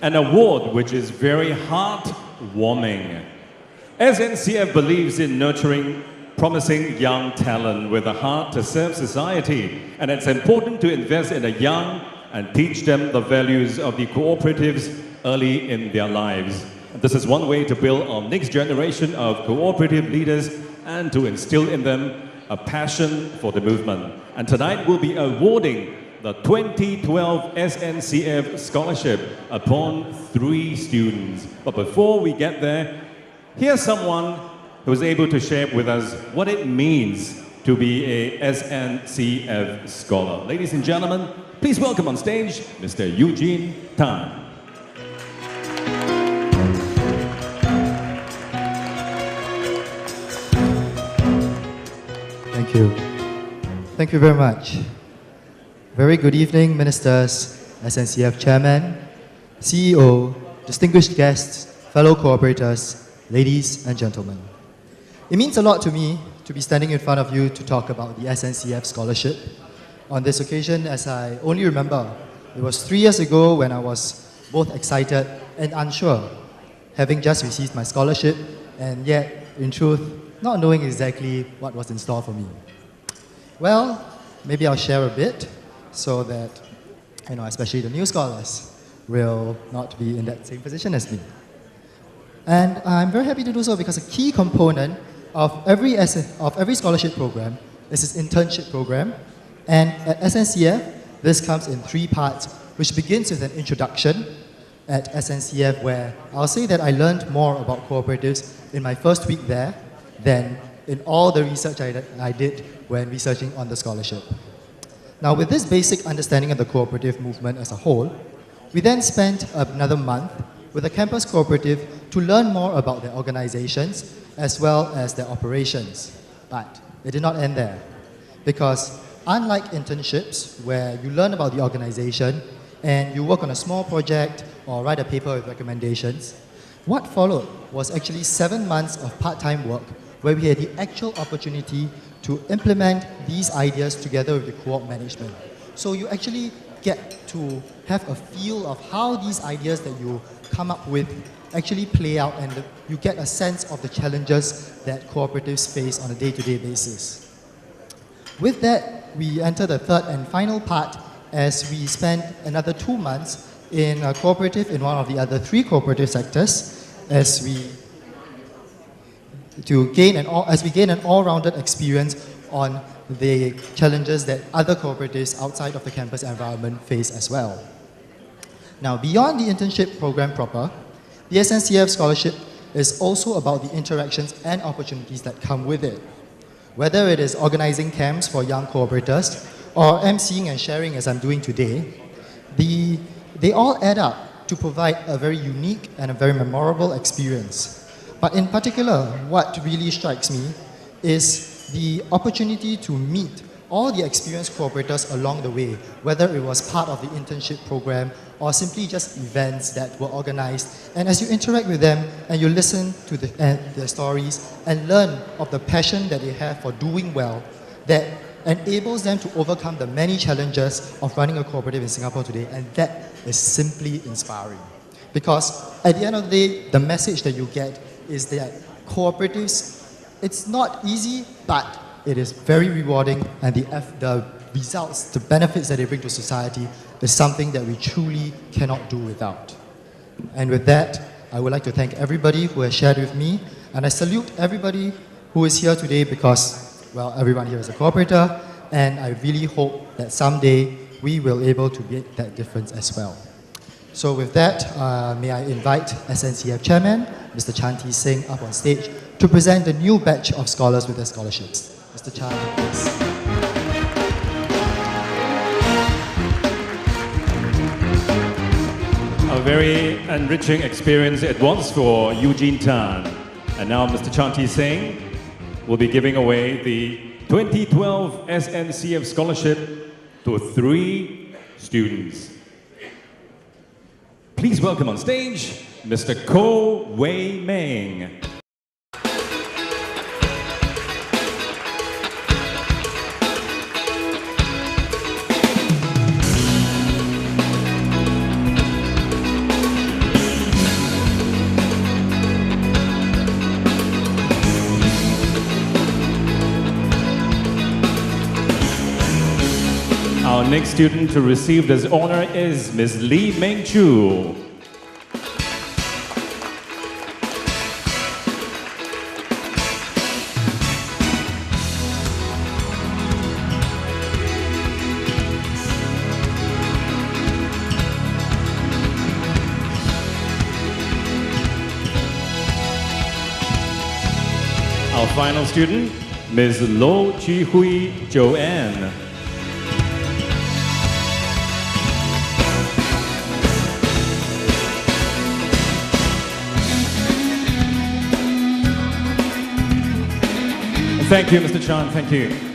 an award which is very heartwarming. SNCF believes in nurturing promising young talent with a heart to serve society, and it's important to invest in the young and teach them the values of the cooperatives early in their lives. This is one way to build our next generation of cooperative leaders and to instill in them a passion for the movement. And tonight we'll be awarding the 2012 SNCF scholarship upon 3 students. But before we get there, here's someone who is able to share with us what it means to be a SNCF scholar. Ladies and gentlemen, please welcome on stage Mr. Eugene Tan. Thank you. Thank you very much. Very good evening, ministers, SNCF chairman, CEO, distinguished guests, fellow cooperators, ladies and gentlemen. It means a lot to me to be standing in front of you to talk about the SNCF scholarship. On this occasion, as I only remember, it was 3 years ago when I was both excited and unsure, having just received my scholarship and yet, in truth, not knowing exactly what was in store for me. Well, maybe I'll share a bit so that, especially the new scholars will not be in that same position as me. And I'm very happy to do so because a key component of every scholarship program is its internship program. And at SNCF, this comes in 3 parts, which begins with an introduction at SNCF, where I'll say that I learned more about cooperatives in my first week there than in all the research I did when researching on the scholarship. Now, with this basic understanding of the cooperative movement as a whole, we then spent another month with the campus cooperative to learn more about their organizations as well as their operations. But it did not end there, because unlike internships where you learn about the organization and you work on a small project or write a paper with recommendations, what followed was actually 7 months of part-time work where we had the actual opportunity to implement these ideas together with the co-op management. So you actually get to have a feel of how these ideas that you come up with actually play out, and you get a sense of the challenges that cooperatives face on a day-to-day basis. With that, we enter the third and final part as we spend another 2 months in a cooperative in one of the other 3 cooperative sectors as we gain an all-rounded experience on the challenges that other cooperatives outside of the campus environment face as well. Now, beyond the internship program proper, the SNCF scholarship is also about the interactions and opportunities that come with it. Whether it is organizing camps for young cooperators or emceeing and sharing as I'm doing today, they all add up to provide a very unique and a very memorable experience. But in particular, what really strikes me is the opportunity to meet all the experienced cooperators along the way, whether it was part of the internship program or simply just events that were organized. And as you interact with them and you listen to their stories and learn of the passion that they have for doing well, that enables them to overcome the many challenges of running a cooperative in Singapore today, and that is simply inspiring. Because at the end of the day, the message that you get is that cooperatives, it's not easy, but it is very rewarding, and the results, the benefits that they bring to society is something that we truly cannot do without. And with that, I would like to thank everybody who has shared with me, and I salute everybody who is here today because, well, everyone here is a cooperator, and I really hope that someday we will be able to make that difference as well. So with that, may I invite SNCF Chairman, Mr. Chanti Singh, up on stage to present the new batch of scholars with their scholarships. Mr. Chan, please. A very enriching experience it was for Eugene Tan. And now Mr. Chanti Singh will be giving away the 2012 SNCF scholarship to 3 students. Please welcome on stage, Mr. Koh Wei Meng. Our next student to receive this honor is Ms. Mengzhu. Our final student, Ms. Loh Qi Hui Joan. Thank you, Mr. Chan. Thank you.